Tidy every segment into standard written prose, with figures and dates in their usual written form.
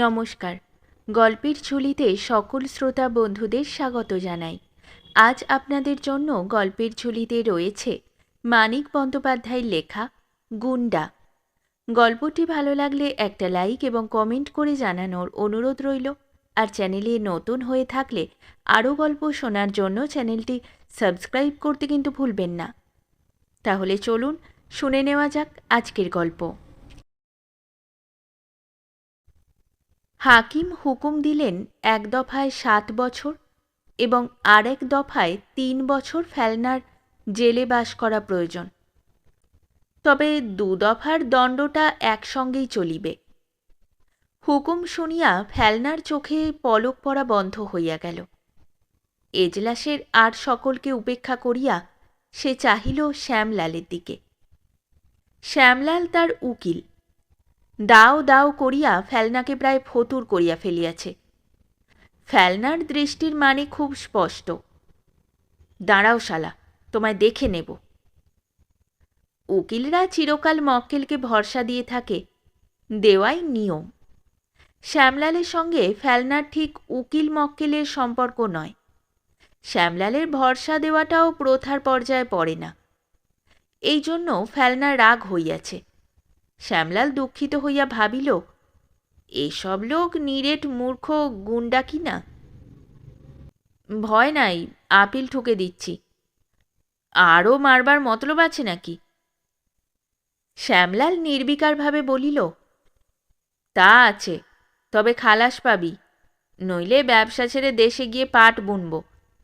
নমস্কার। গল্পের ঝুলিতে সকল শ্রোতা বন্ধুদের স্বাগত জানাই। আজ আপনাদের জন্য গল্পের ঝুলিতে রয়েছে মানিক বন্দ্যোপাধ্যায়ের লেখা গুন্ডা। গল্পটি ভালো লাগলে একটা লাইক এবং কমেন্ট করে জানানোর অনুরোধ রইল। আর চ্যানেলে নতুন হয়ে থাকলে আরও গল্প শোনার জন্য চ্যানেলটি সাবস্ক্রাইব করতে কিন্তু ভুলবেন না। তাহলে চলুন শুনে নেওয়া যাক আজকের গল্প। হাকিম হুকুম দিলেন এক দফায় 7 বছর এবং আরেক দফায় 3 বছর ফেলনার জেলে বাস করা প্রয়োজন। তবে 2 দফার দণ্ডটা একসঙ্গেই চলিবে। হুকুম শুনিয়া ফেলনার চোখে পলক পড়া বন্ধ হইয়া গেল। এজলাসের আর সকলকে উপেক্ষা করিয়া সে চাহিল শ্যামলালের দিকে। শ্যামলাল তার উকিল। দাও দাও করিয়া ফেলনাকে প্রায় ফতুর করিয়া ফেলিয়াছে। ফেলনার দৃষ্টির মানে খুব স্পষ্ট। দাঁড়াও শালা, তোমায় দেখে নেব। উকিলরা চিরকাল মক্কেলকে ভরসা দিয়ে থাকে, দেওয়াই নিয়ম। শ্যামলালের সঙ্গে ফেলনার ঠিক উকিল মক্কেলের সম্পর্ক নয়। শ্যামলালের ভরসা দেওয়াটাও প্রথার পর্যায়ে পড়ে না। এই জন্য ফেলনার রাগ হইয়াছে। শ্যামলাল দুঃখিত হইয়া ভাবিল, এসব লোক নিরেট মূর্খ গুন্ডা কি না। ভয় নাই, আপিল ঠুকে দিচ্ছি। আরও মারবার মতলব আছে নাকি? শ্যামলাল নির্বিকারভাবে বলিল, তা আছে, তবে খালাস পাবি, নইলে ব্যবসা ছেড়ে দেশে গিয়ে পাট বুনব।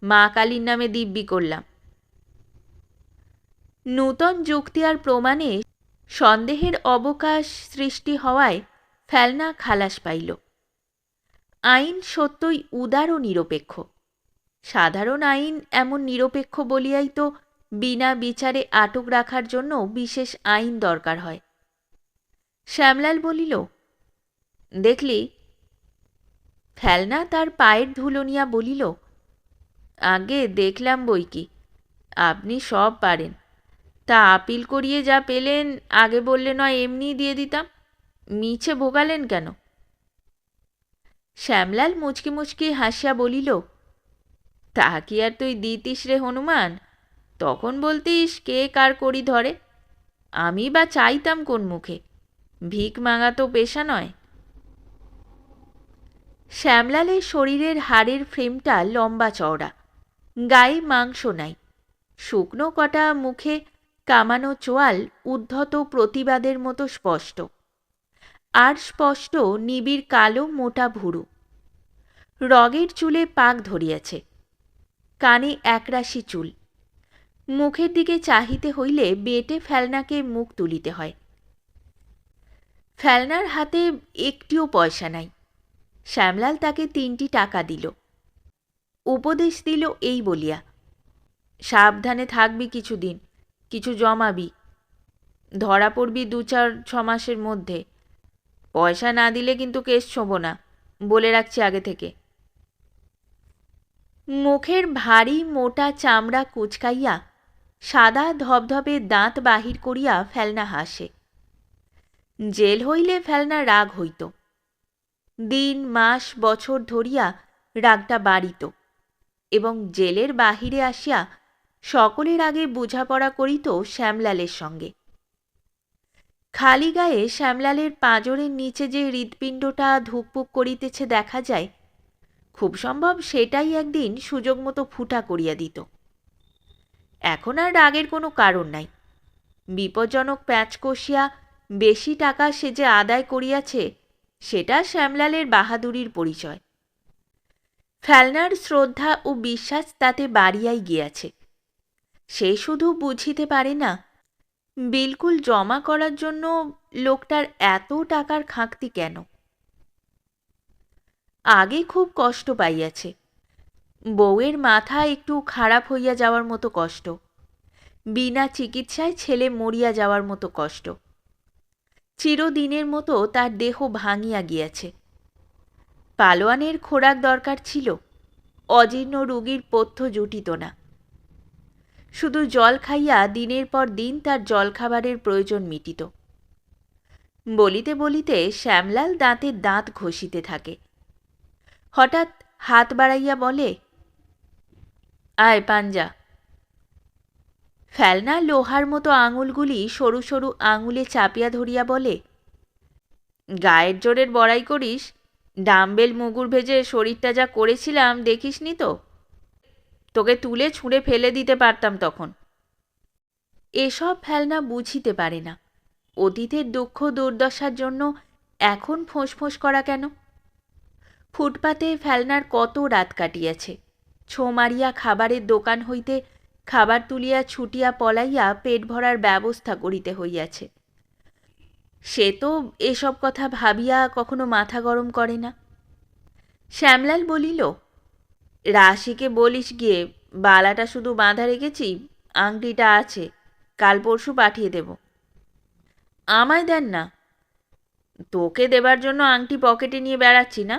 মা কালীর নামে দিব্যি করলাম। নূতন যুক্তি আর প্রমাণে সন্দেহের অবকাশ সৃষ্টি হওয়ায় ফেলনা খালাস পাইল। আইন সত্যই উদার ও নিরপেক্ষ। সাধারণ আইন এমন নিরপেক্ষ বলিয়াই তো বিনা বিচারে আটক রাখার জন্য বিশেষ আইন দরকার হয়। শ্যামলাল বলিল, দেখলি? ফেলনা তার পায়ের ধুলো নিয়া বলিল, আগে দেখলাম বই কি, আপনি সব পারেন। তা আপিল করিয়ে যা পেলেন আগে বললে নয় এমনিই দিয়ে দিতাম, মিছে ভোগালেন কেন? শ্যামলাল মুচকি মুচকি হাসিয়া বলিল, তা কি আর তুই দিতিস রে হনুমান? তখন বলতিস কে কার করি ধরে। আমি বা চাইতাম কোন মুখে? ভিক মাঙা তো পেশা নয়। শ্যামলালের শরীরের হাড়ের ফ্রেমটা লম্বা চওড়া, গায়ে মাংস নাই। শুকনো কটা মুখে কামানো চোয়াল উদ্ধত প্রতিবাদের মতো স্পষ্ট। আর স্পষ্ট নিবিড় কালো মোটা ভুরু। রগের চুলে পাক ধরিয়াছে, কানে একরাশি চুল। মুখের দিকে চাহিতে হইলে বেটে ফেলনাকে মুখ তুলিতে হয়। ফেলনার হাতে একটিও পয়সা নাই। শ্যামলাল তাকে 3টি টাকা দিল। উপদেশ দিল এই বলিয়া, সাবধানে থাকবি কিছুদিন, কিছু জমাবি, ধরা পড়বি 2-4-6 মাসের মধ্যে। পয়সা না দিলে কিন্তু কেস ছোঁব না, বলে রাখছি আগে থেকে। মুখের ভারী মোটা চামড়া কুচকাইয়া সাদা ধবধবে দাঁত বাহির করিয়া ফেলনা হাসে। জেল হইলে ফেলনা রাগ হইত। দিন মাস বছর ধরিয়া রাগটা বাড়িত এবং জেলের বাহিরে আসিয়া সকলের আগে বোঝাপড়া করিত শ্যামলালের সঙ্গে। খালি গায়ে শ্যামলালের পাঁজরের নিচে যে হৃৎপিণ্ডটা ধুকপুক করিতেছে দেখা যায়, খুব সম্ভব সেটাই একদিন সুযোগ মতো ফুটা করিয়া দিত। এখন আর রাগের কোনো কারণ নাই। বিপজ্জনক প্যাঁচ কষিয়া বেশি টাকা সে যে আদায় করিয়াছে, সেটা শ্যামলালের বাহাদুরির পরিচয়। ফেলনার শ্রদ্ধা ও বিশ্বাস তাতে বাড়িয়াই গিয়াছে। সে শুধু বুঝিতে পারে না, বিলকুল জমা করার জন্য লোকটার এত টাকার খাঁকতি কেন। আগে খুব কষ্ট পাইয়াছে। বউয়ের মাথা একটু খারাপ হইয়া যাওয়ার মতো কষ্ট, বিনা চিকিৎসায় ছেলে মরিয়া যাওয়ার মতো কষ্ট। চিরদিনের মতো তার দেহ ভাঙিয়া গিয়াছে। পালোয়ানের খোরাক দরকার ছিল, অজীর্ণ রোগীর পথ্য জুটিত না। শুধু জল খাইয়া দিনের পর দিন তার জলখাবারের প্রয়োজন মিটিত। বলিতে বলিতে শ্যামলাল দাঁতের দাঁত ঘষিতে থাকে। হঠাৎ হাত বাড়াইয়া বলে, আয় পাঞ্জা। ফেলনা লোহার মতো আঙুলগুলি সরু সরু আঙুলে চাপিয়া ধরিয়া বলে, গায়ের জোরের বড়াই করিস? ডাম্বেল মুগুর ভেজে শরীরটা যা করেছিলাম দেখিসনি তো? তোকে তুলে ছুঁড়ে ফেলে দিতে পারতাম তখন। এসব ফেলনা বুঝিতে পারে না অতীতের দুঃখ দুর্দশার জন্য এখন ফোঁস করা কেন। ফুটপাতে ফেলনার কত রাত কাটিয়াছে। ছো মারিয়া খাবারের দোকান হইতে খাবার তুলিয়া ছুটিয়া পলাইয়া পেট ভরার ব্যবস্থা করিতে হইয়াছে। সে তো এসব কথা ভাবিয়া কখনো মাথা গরম করে না। শ্যামলাল বলিল, রাশিকে বলিস গিয়ে, বালাটা শুধু বাঁধা রেখেছি, আংটিটা আছে, কাল পরশু পাঠিয়ে দেব। আমায় দেন না। তোকে দেবার জন্য আংটি পকেটে নিয়ে বেড়াচ্ছি না।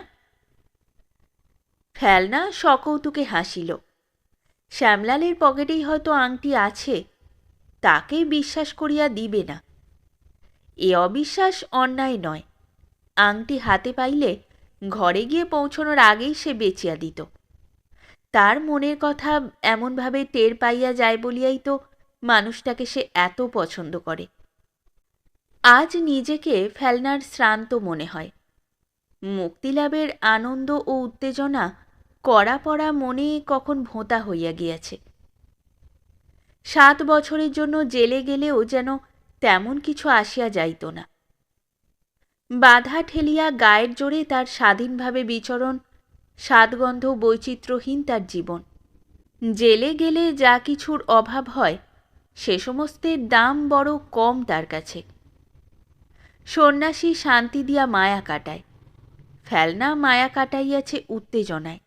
ফেলনা সকৌতুকে হাসিল। শ্যামলালের পকেটেই হয়তো আংটি আছে, তাকেই বিশ্বাস করিয়া দিবে না। এ অবিশ্বাস অন্যায় নয়। আংটি হাতে পাইলে ঘরে গিয়ে পৌঁছনোর আগেই সে বেচিয়া দিত। তার মনের কথা এমনভাবে টের পাইয়া যায় বলিয়াই তো মানুষটাকে সে এত পছন্দ করে। আজ নিজেকে ফেলনার শ্রান্ত মনে হয়। মুক্তিলাভের আনন্দ ও উত্তেজনা কড়া পড়া মনে কখন ভোঁতা হইয়া গিয়াছে। 7 বছরের জন্য জেলে গেলেও যেন তেমন কিছু আসিয়া যাইত না। বাধা ঠেলিয়া গায়ের জোরে তার স্বাধীনভাবে বিচরণ, স্বাদগন্ধ বৈচিত্র্যহীন তার জীবন। জেলে গেলে যা কিছুর অভাব হয় সে সমস্তের দাম বড় কম তার কাছে। সন্ন্যাসী শান্তি দিয়া মায়া কাটায়, ফেলনা মায়া কাটাইয়াছে উত্তেজনায়।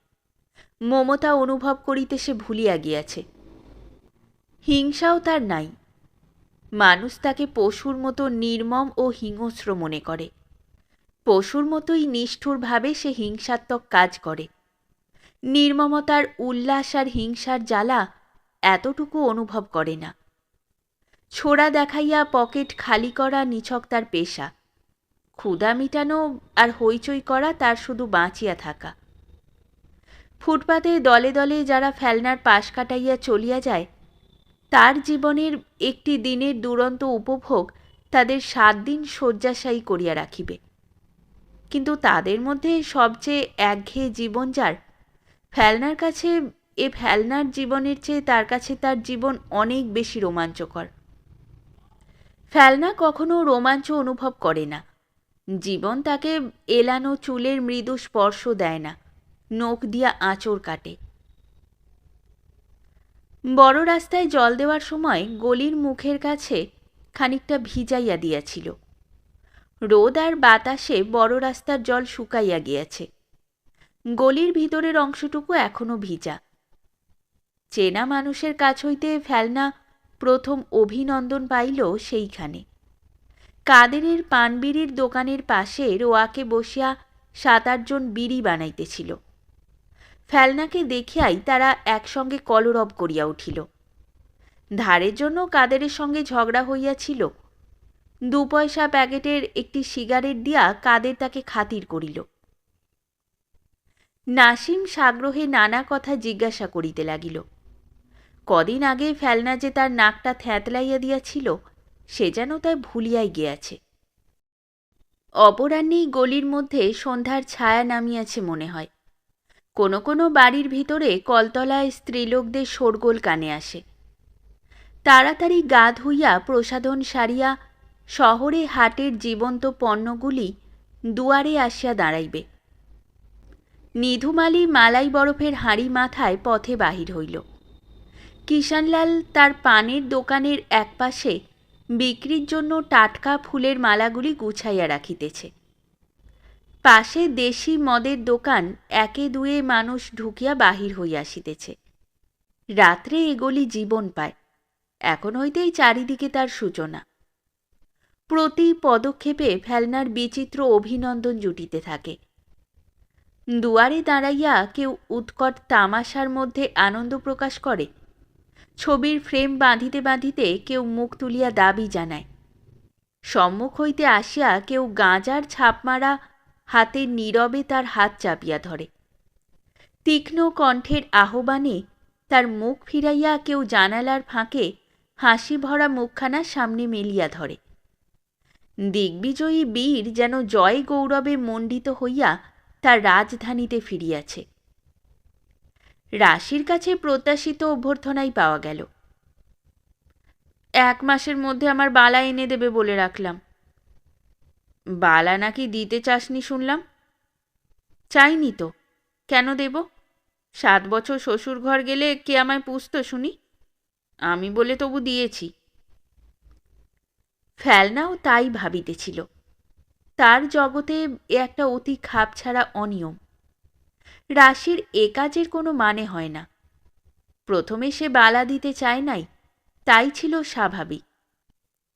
মমতা অনুভব করিতে সে ভুলিয়া গিয়াছে। হিংসাও তার নাই। মানুষ তাকে পশুর মতো নির্মম ও হিংস্র মনে করে। পশুর মতোই নিষ্ঠুরভাবে সে হিংসাত্মক কাজ করে। নির্মমতার উল্লাস আর হিংসার জ্বালা এতটুকু অনুভব করে না। ছোড়া দেখাইয়া পকেট খালি করা নিছক তার পেশা। ক্ষুধা মিটানো আর হইচই করা তার শুধু বাঁচিয়া থাকা। ফুটপাতে দলে দলে যারা ফেলনার পাশ কাটাইয়া চলিয়া যায়, তার জীবনের একটি দিনের দুরন্ত উপভোগ তাদের 7 দিন শয্যাশায়ী করিয়া রাখিবে। কিন্তু তাদের মধ্যে সবচেয়ে একঘেয়ে জীবন যার, ফেলনার কাছে এ ফেলনার জীবনের চেয়ে তার কাছে তার জীবন অনেক বেশি রোমাঞ্চকর। ফেলনা কখনো রোমাঞ্চ অনুভব করে না। জীবন তাকে এলানো চুলের মৃদু স্পর্শ দেয় না, নখ দিয়া আঁচড় কাটে। বড় রাস্তায় জল দেওয়ার সময় গলির মুখের কাছে খানিকটা ভিজাইয়া দিয়াছিল। রোদ আর বাতাসে বড় রাস্তার জল শুকাইয়া গিয়াছে। গলির ভিতরের অংশটুকু এখনো ভিজা। চেনা মানুষের কাছ হইতে ফেলনা প্রথম অভিনন্দন পাইল সেইখানে। কাদেরের পানবিড়ির দোকানের পাশে রোয়াকে বসিয়া 7-8 জন বিড়ি বানাইতেছিল। ফেলনাকে দেখিয়াই তারা একসঙ্গে কলরব করিয়া উঠিল। ধারের জন্য কাদেরের সঙ্গে ঝগড়া হইয়াছিল। 2 পয়সা প্যাকেটের একটি সিগারেট দিয়া কাদের তাকে খাতির করিল। নাসিম সাগ্রহে নানা কথা জিজ্ঞাসা করিতে লাগিল। কদিন আগে ফেলনা যে তার নাকটা থ্যাতলাইয়া দিয়াছিল সে যেন তাই ভুলিয়াই গিয়াছে। অপরাহ্নেই গলির মধ্যে সন্ধ্যার ছায়া নামিয়াছে মনে হয়। কোনো কোনো বাড়ির ভিতরে কলতলায় স্ত্রীলোকদের শোরগোল কানে আসে। তাড়াতাড়ি গা ধুইয়া প্রসাধন সারিয়া শহরে হাটের জীবন্ত পণ্যগুলি দুয়ারে আসিয়া দাঁড়াইবে। নিধুমালি মালাই বরফের হাঁড়ি মাথায় পথে বাহির হইল। কিষানলাল তার পানের দোকানের একপাশে বিক্রির জন্য টাটকা ফুলের মালাগুলি গুছাইয়া রাখিতেছে। পাশে দেশি মদের দোকান একে দুয়ে মানুষ ঢুকিয়া বাহির হইয়া আসিতেছে। রাত্রে এগুলি জীবন পায়। এখন হইতেই চারিদিকে তার সূচনা। প্রতি পদক্ষেপে ফেলনার বিচিত্র অভিনন্দন জুটিতে থাকে। দুয়ারে দাঁড়াইয়া কেউ উৎকট তামাশার মধ্যে আনন্দ প্রকাশ করে। ছবির ফ্রেম বাঁধিতে বাঁধিতে কেউ মুখ তুলিয়া দাবি জানায়। সম্মুখ হইতে আসিয়া কেউ গাঁজার ছাপ মারা হাতে নীরবে তার হাত চাপিয়া ধরে। তীক্ষ্ণ কণ্ঠের আহ্বানে তার মুখ ফিরাইয়া কেউ জানালার ফাঁকে হাসি ভরা মুখখানা সামনে মেলিয়া ধরে। দিগ্বিজয়ী বীর যেন জয় গৌরবে মণ্ডিত হইয়া তার রাজধানীতে ফিরিয়াছে। রাশির কাছে প্রত্যাশিত অভ্যর্থনাই পাওয়া গেল। 1 মাসের মধ্যে আমার বালা এনে দেবে বলে রাখলাম। বালা নাকি দিতে চাসনি শুনলাম? চাইনি তো, কেন দেব? 7 বছর শ্বশুর ঘর গেলে কে আমায় পুষত শুনি? আমি বলে তবু দিয়েছি। ফেলনাও তাই ভাবিতেছিল। তার জগতে এ একটা অতি খাপছাড়া অনিয়ম। রাশির এ কাজের কোনো মানে হয় না। প্রথমে সে বালা দিতে চায় নাই, তাই ছিল স্বাভাবিক।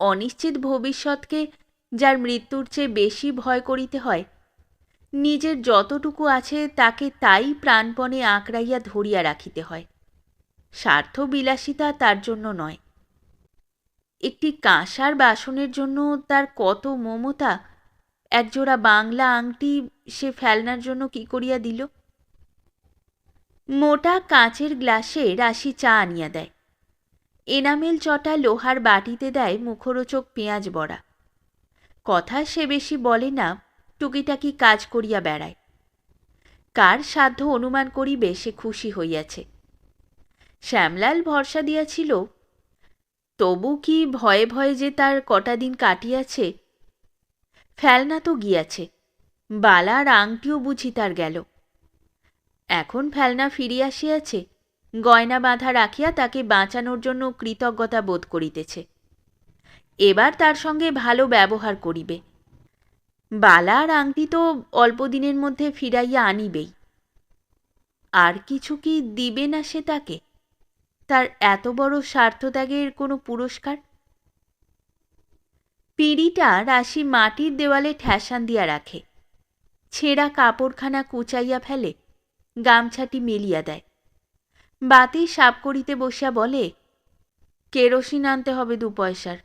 অনিশ্চিত ভবিষ্যৎকে যার মৃত্যুর চেয়ে বেশি ভয় করিতে হয়, নিজের যতটুকু আছে তাকে তাই প্রাণপণে আঁকড়াইয়া ধরিয়া রাখিতে হয়। স্বার্থ বিলাসিতা তার জন্য নয়। একটি কাঁসার বাসনের জন্য তার কত মমতা, একজোড়া বাংলা আংটি সে ফেলনার জন্য কি করিয়া দিল। মোটা কাঁচের গ্লাসে রাশি চা আনিয়া দেয়। এনামেল চটা লোহার বাটিতে দেয় মুখরোচক পেঁয়াজ বড়া। কথা সে বেশি বলে না, টুকিটাকি কাজ করিয়া বেড়ায়। কার সাধ্য অনুমান করিবে সে খুশি হইয়াছে। শ্যামলাল ভরসা দিয়াছিল, তবু কি ভয়ে ভয়ে যে তার কটা দিন কাটিয়াছে। ফেলনা তো গিয়াছে, বালার আংটিও বুঝি তার গেল। এখন ফেলনা ফিরিয়া আসিয়াছে, গয়না বাঁধা রাখিয়া তাকে বাঁচানোর জন্য কৃতজ্ঞতা বোধ করিতেছে। এবার তার সঙ্গে ভালো ব্যবহার করিবে। বালা আর আংটি তো অল্প দিনের মধ্যে ফিরাইয়া আনিবেই। আর কিছু কি দিবে না সে তাকে, তার এত বড় স্বার্থত্যাগের কোনো পুরস্কার? পিঁড়িটা রাশি মাটির দেওয়ালে ঠেসান দিয়া রাখে। ছেঁড়া কাপড়খানা কুচাইয়া ফেলে, গামছাটি মেলিয়া দেয়। বাতি সাপ করিতে বসিয়া বলে, কেরোসিন আনতে হবে 2 পয়সার।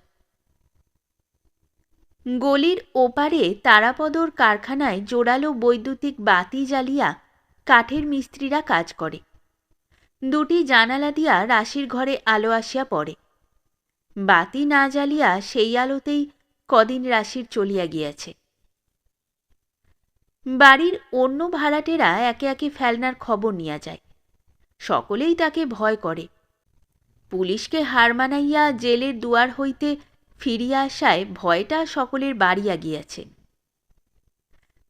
গলির ওপারে তারাপদর কারখানায় জোরালো বৈদ্যুতিক বাতি জ্বালিয়া কাঠের মিস্ত্রিরা কাজ করে। 2টি জানালা দিয়া রাশির ঘরে আলো আসিয়া পড়ে। বাতি না জ্বালিয়া সেই আলোতেই কদিন রাশির চলিয়া গিয়াছে। বাড়ির অন্য ভাড়াটেরা একে একে ফেলনার খবর নিয়া যায়। সকলেই তাকে ভয় করে। পুলিশকে হার মানাইয়া জেলের দুয়ার হইতে ফিরিয়া আসায় ভয়টা সকলের বাড়িয়া গিয়াছে।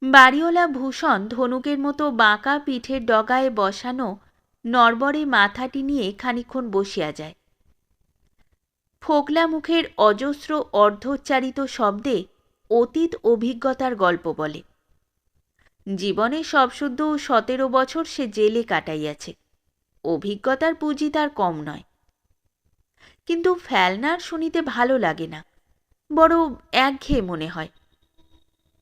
বাড়িওয়ালা ভূষণ ধনুকের মতো বাঁকা পিঠের ডগায় বসানো নরবরে মাথাটি নিয়ে খানিক্ষণ বসিয়া যায়। ফোকলা মুখের অজস্র অর্ধোচ্চারিত শব্দে অতীত অভিজ্ঞতার গল্প বলে। জীবনে সবসুদ্ধ 17 বছর সে জেলে কাটাইয়াছে। অভিজ্ঞতার পুঁজি তার কম নয়। কিন্তু ফেলনার শুনিতে ভালো লাগে না, বড় একঘেয়ে মনে হয়।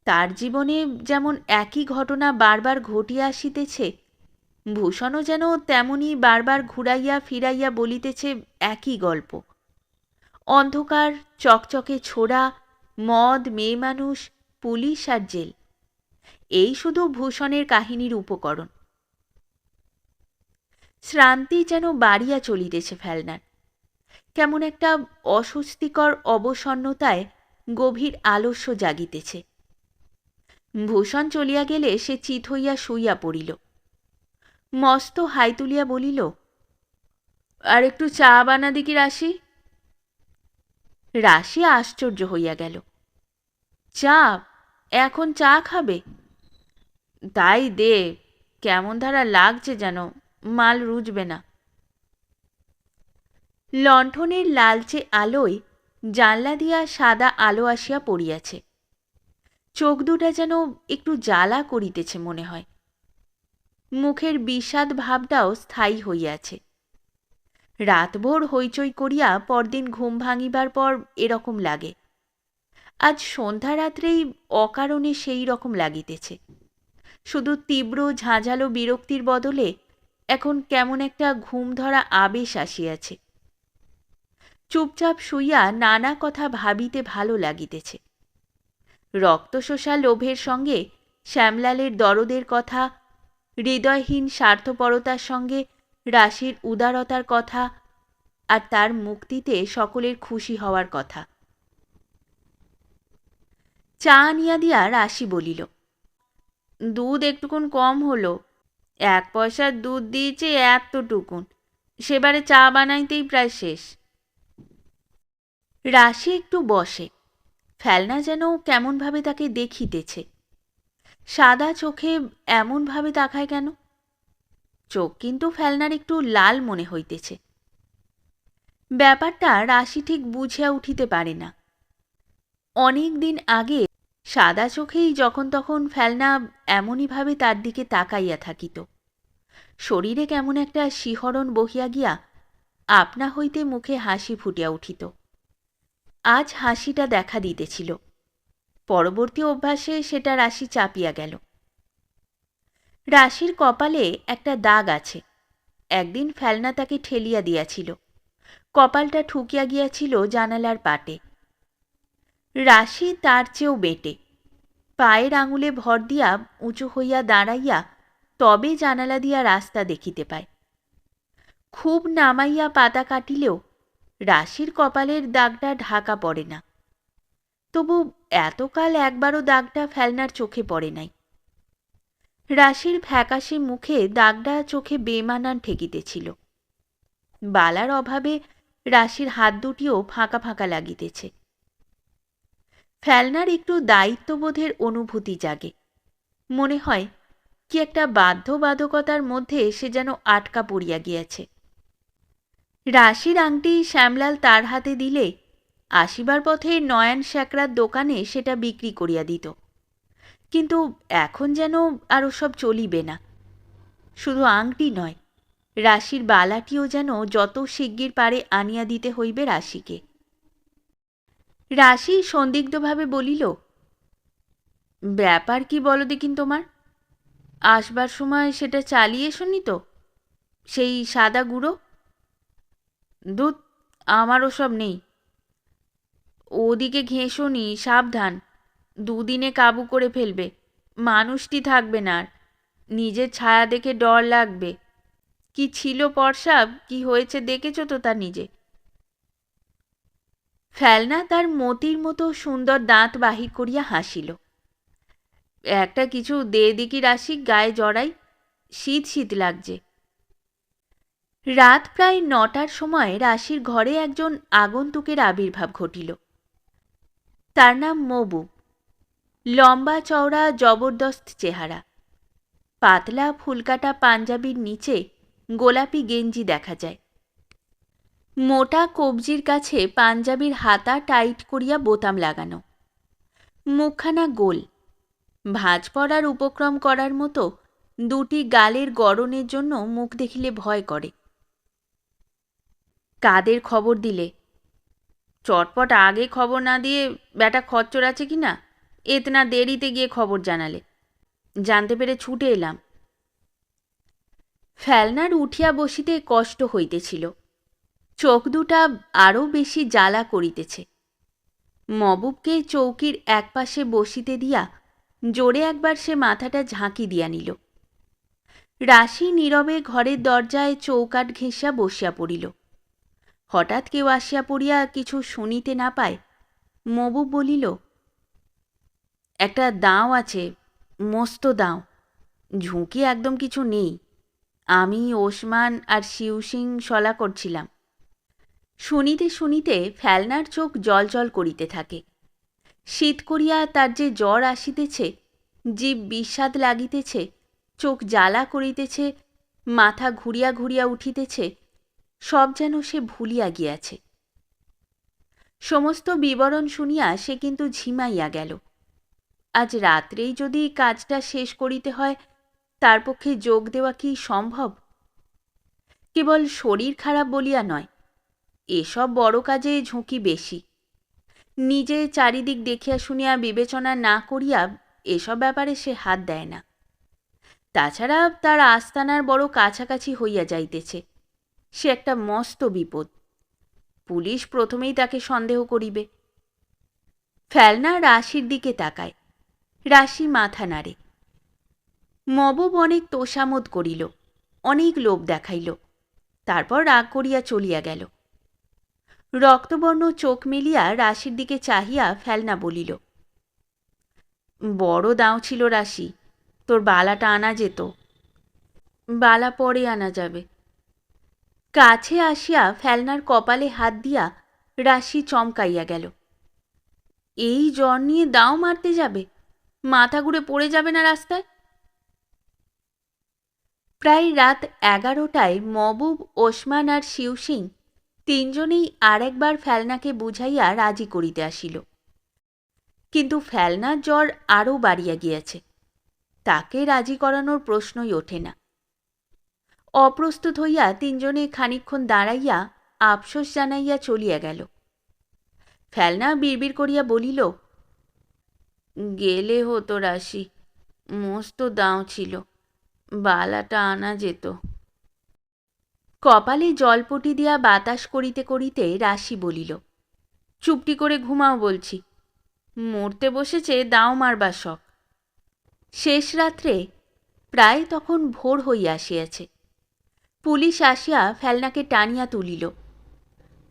তার জীবনে যেমন একই ঘটনা বারবার ঘটিয়া আসিতেছে, ভূষণও যেন তেমনি বারবার ঘুরাইয়া ফিরাইয়া বলিতেছে একই গল্প। অন্ধকার, চকচকে ছোড়া, মদ, মেয়ে মানুষ, পুলিশ আর জেল, এই শুধু ভূষণের কাহিনীর উপকরণ। শ্রান্তি যেন বাড়িয়া চলিতেছে ফেলনার। কেমন একটা অস্বস্তিকর অবসন্নতায় গভীর আলস্য জাগিতেছে। ভূষণ চলিয়া গেলে সে চিত হইয়া শুইয়া পড়িল। মস্ত হাই তুলিয়া বলিল, আর একটু চা বানা দিকি রাশি। রাশি আশ্চর্য হইয়া গেল। চা? এখন চা খাবে? তাই দে, কেমন ধারা লাগছে যেন, মাল রুজবে না। লণ্ঠনের লালচে আলোয় জানলা দিয়া সাদা আলো আসিয়া পড়িয়াছে। চোখ দুটা যেন একটু জ্বালা করিতেছে মনে হয়। মুখের বিষাদ ভাবটাও স্থায়ী হইয়াছে। রাতভর হইচই করিয়া পরদিন ঘুম ভাঙিবার পর এরকম লাগে। আজ সন্ধ্যা রাত্রেই অকারণে সেই রকম লাগিতেছে। শুধু তীব্র ঝাঁঝালো বিরক্তির বদলে এখন কেমন একটা ঘুম ধরা আবেশ আসিয়াছে। চুপচাপ শুইয়া নানা কথা ভাবিতে ভালো লাগিতেছে। রক্তশোষা লোভের সঙ্গে শ্যামলালের দরদের কথা, হৃদয়হীন স্বার্থপরতার সঙ্গে রাশির উদারতার কথা, আর তার মুক্তিতে সকলের খুশি হওয়ার কথা। চা আনিয়া দিয়া রাশি বলিল, দুধ একটুকুন কম হলো, 1 পয়সার দুধ দিয়েছে এতটুকুন, সেবারে চা বানাইতেই প্রায় শেষ। রাশি একটু বসে। ফেলনা যেন কেমনভাবে তাকে দেখিতেছে। সাদা চোখে এমনভাবে তাকায় কেন? চোখ কিন্তু ফেলনার একটু লাল মনে হইতেছে। ব্যাপারটা রাশি ঠিক বুঝিয়া উঠিতে পারে না। অনেক দিন আগে সাদা চোখেই যখন তখন ফেলনা এমনইভাবে তার দিকে তাকাইয়া থাকিত। শরীরে কেমন একটা শিহরণ বহিয়া গিয়া আপনা হইতে মুখে হাসি ফুটিয়া উঠিত। আজ হাসিটা দেখা দিতেছিল। পরবর্তী অভ্যাসে সেটা রাশি চাপিয়া গেল। রাশির কপালে একটা দাগ আছে। একদিন ফেলনা তাকে ঠেলিয়া দিয়াছিল। কপালটা ঠুকিয়া গিয়াছিল জানালার পাটে। রাশি তার চেয়েও বেঁটে। পায়ের আঙুলে ভর দিয়া উঁচু হইয়া দাঁড়াইয়া তবে জানালা দিয়া রাস্তা দেখিতে পায়। খুব নামাইয়া পাতা কাটিলেও রাশির কপালের দাগটা ঢাকা পড়ে না। তবু এতকাল একবারও দাগটা ফেলনার চোখে পড়ে নাই। রাশির ফ্যাকাশে মুখে দাগটা চোখে বেমানান ঠেকিতেছিল। বালার অভাবে রাশির হাত দুটিও ফাঁকা ফাঁকা লাগিতেছে। ফেলনার একটু দায়িত্ববোধের অনুভূতি জাগে। মনে হয় কি একটা বাধ্যবাধকতার মধ্যে সে যেন আটকা পড়িয়া গিয়াছে। রাশির আংটি শ্যামলাল তার হাতে দিলে আসিবার পথে নয়ন শ্যাকরার দোকানে সেটা বিক্রি করিয়া দিত। কিন্তু এখন যেন আর ওসব চলিবে না। শুধু আংটি নয়, রাশির বালাটিও যেন যত শিগগির পারে আনিয়া দিতে হইবে রাশিকে। রাশি সন্দিগ্ধভাবে বলিল, ব্যাপার কি বলো দেখিন তোমার? আসবার সময় সেটা চালিয়ে শুনি তো, সেই সাদা গুঁড়ো। দুধ, আমার ওসব নেই। ওদিকে ঘেঁষোনি, সাবধান, 2 দিনে কাবু করে ফেলবে। মানুষটি থাকবে না আর। নিজের ছায়া দেখে ডর লাগবে। কি ছিল পরশাব, কি হয়েছে দেখেছ তো তা নিজে। ফেলনা তার মতির মতো সুন্দর দাঁত বাহির করিয়া হাসিল। একটা কিছু দে দেখি রাশি, গায়ে জড়াই, শীত শীত লাগছে। রাত প্রায় 9টার সময় রাশির ঘরে একজন আগন্তুকের আবির্ভাব ঘটিল। তার নাম মবুব। লম্বা চওড়া জবরদস্ত চেহারা। পাতলা ফুলকাটা পাঞ্জাবির নিচে গোলাপি গেঞ্জি দেখা যায়। মোটা কবজির কাছে পাঞ্জাবির হাতা টাইট করিয়া বোতাম লাগানো। মুখখানা গোল। ভাঁজ পড়ার উপক্রম করার মতো 2টি গালের গড়নের জন্য মুখ দেখিলে ভয় করে। কাদের খবর দিলে? চটপট আগে খবর না দিয়ে ব্যাটা খচ্চর আছে কি না, এতনা দেরিতে গিয়ে খবর জানালে। জানতে পেরে ছুটে এলাম। ফেলনার উঠিয়া বসিতে কষ্ট হইতেছিল। চোখ দুটা আরও বেশি জ্বালা করিতেছে। মবুবকে চৌকির একপাশে বসিতে দিয়া জোরে একবার সে মাথাটা ঝাঁকি দিয়া নিল। রাশি নীরবে ঘরের দরজায় চৌকাঠ ঘেঁষিয়া বসিয়া পড়িল। হঠাৎ কেউ আসিয়া পড়িয়া কিছু শুনিতে না পায় মবুব বলিল, একটা দাও আছে, মস্ত দাও। ঝুঁকি একদম কিছু নেই। আমি, ওসমান আর শিউসিং শলা করছিলাম। শুনিতে শুনিতে ফেলনার চোখ জল জল করিতে থাকে। শীত করিয়া তার যে জ্বর আসিতেছে, জীব বিস্বাদ লাগিতেছে, চোখ জ্বালা করিতেছে, মাথা ঘুরিয়া ঘুরিয়া উঠিতেছে, সব যেন সে ভুলিয়া গিয়াছে। সমস্ত বিবরণ শুনিয়া সে কিন্তু ঝিমাইয়া গেল। আজ রাত্রেই যদি কাজটা শেষ করিতে হয়, তার পক্ষে যোগ দেওয়া কি সম্ভব? কেবল শরীর খারাপ বলিয়া নয়, এসব বড় কাজে ঝুঁকি বেশি। নিজে চারিদিক দেখিয়া শুনিয়া বিবেচনা না করিয়া এসব ব্যাপারে সে হাত দেয় না। তাছাড়া তার আস্তানার বড় কাছাকাছি হইয়া যাইতেছে। সে একটা মস্ত বিপদ। পুলিশ প্রথমেই তাকে সন্দেহ করিবে। ফেলনা রাশির দিকে তাকায়। রাশি মাথা নাড়ে। মবব অনেক তোষামোদ করিল, অনেক লোভ দেখাইল, তারপর রাগ করিয়া চলিয়া গেল। রক্তবর্ণ চোখ মেলিয়া রাশির দিকে চাহিয়া ফেলনা বলিল, বড় দাও ছিল রাশি, তোর বালাটা আনা যেত। বালা পরে আনা যাবে। কাছে আসিয়া ফেলনার কপালে হাত দিয়া রাশি চমকাইয়া গেল। এই জ্বর নিয়ে দাও মারতে যাবে? মাথা ঘুরে পড়ে যাবে না রাস্তায়? প্রায় রাত 11টায় মবুব, ওসমান আর শিউ সিং তিনজনেই আরেকবার ফেলনাকে বুঝাইয়া রাজি করিতে আসিল। কিন্তু ফেলনার জ্বর আরও বাড়িয়া গিয়াছে, তাকে রাজি করানোর প্রশ্নই ওঠে না। অপ্রস্তুত হইয়া তিনজনে খানিকক্ষণ দাঁড়াইয়া আফসোস জানাইয়া চলিয়া গেল। ফেলনা বিড়বিড় করিয়া বলিল, গেলে হতো রাশি, মস্ত দাও ছিল, বালাটা আনা যেত। কপালে জলপটি দিয়া বাতাস করিতে করিতে রাশি বলিল, চুপটি করে ঘুমাও বলছি, মরতে বসেছে দাও মারবার শখ। শেষ রাত্রে প্রায় তখন ভোর হইয়া আসিয়াছে। পুলিশ আসিয়া ফেলনাকে টানিয়া তুলিল।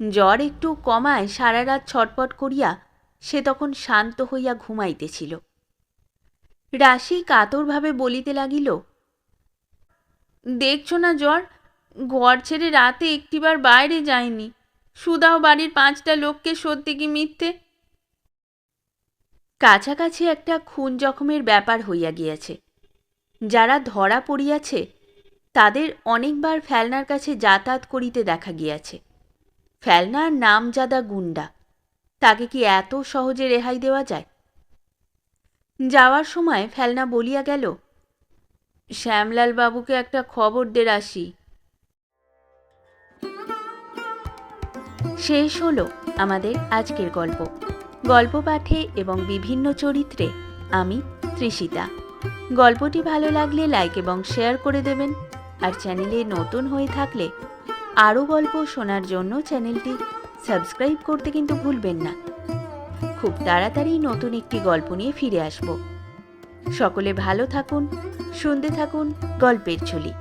জ্বর একটু কমায় সারা রাত ছটপট করিয়া সে তখন শান্ত হইয়া ঘুমাইতেছিল। রাশি কাতরভাবে বলিতে লাগিল, দেখছ না জ্বর, ঘর ছেড়ে রাতে একটিবার বাইরে যায়নি, সুদাও বাড়ির 5টা লোককে সত্যি কি মিথ্যে। কাছাকাছি একটা খুন জখমের ব্যাপার হইয়া গিয়াছে। যারা ধরা পড়িয়াছে তাদের অনেকবার ফেলনার কাছে যাতায়াত করিতে দেখা গিয়াছে। ফেলনার নামজাদা গুন্ডা, তাকে কি এত সহজে রেহাই দেওয়া যায়? যাওয়ার সময় ফেলনা বলিয়া গেল, শ্যামলাল বাবুকে একটা খবর দে রাশি। শেষ হলো আমাদের আজকের গল্প। গল্প পাঠে এবং বিভিন্ন চরিত্রে আমি তৃষিতা। গল্পটি ভালো লাগলে লাইক এবং শেয়ার করে দেবেন, আর চ্যানেলে নতুন হয়ে থাকলে আরও গল্প শোনার জন্য চ্যানেলটি সাবস্ক্রাইব করতে কিন্তু ভুলবেন না। খুব তাড়াতাড়ি নতুন একটি গল্প নিয়ে ফিরে আসব। সকলে ভালো থাকুন, শুনতে থাকুন গল্পের ঝুলি।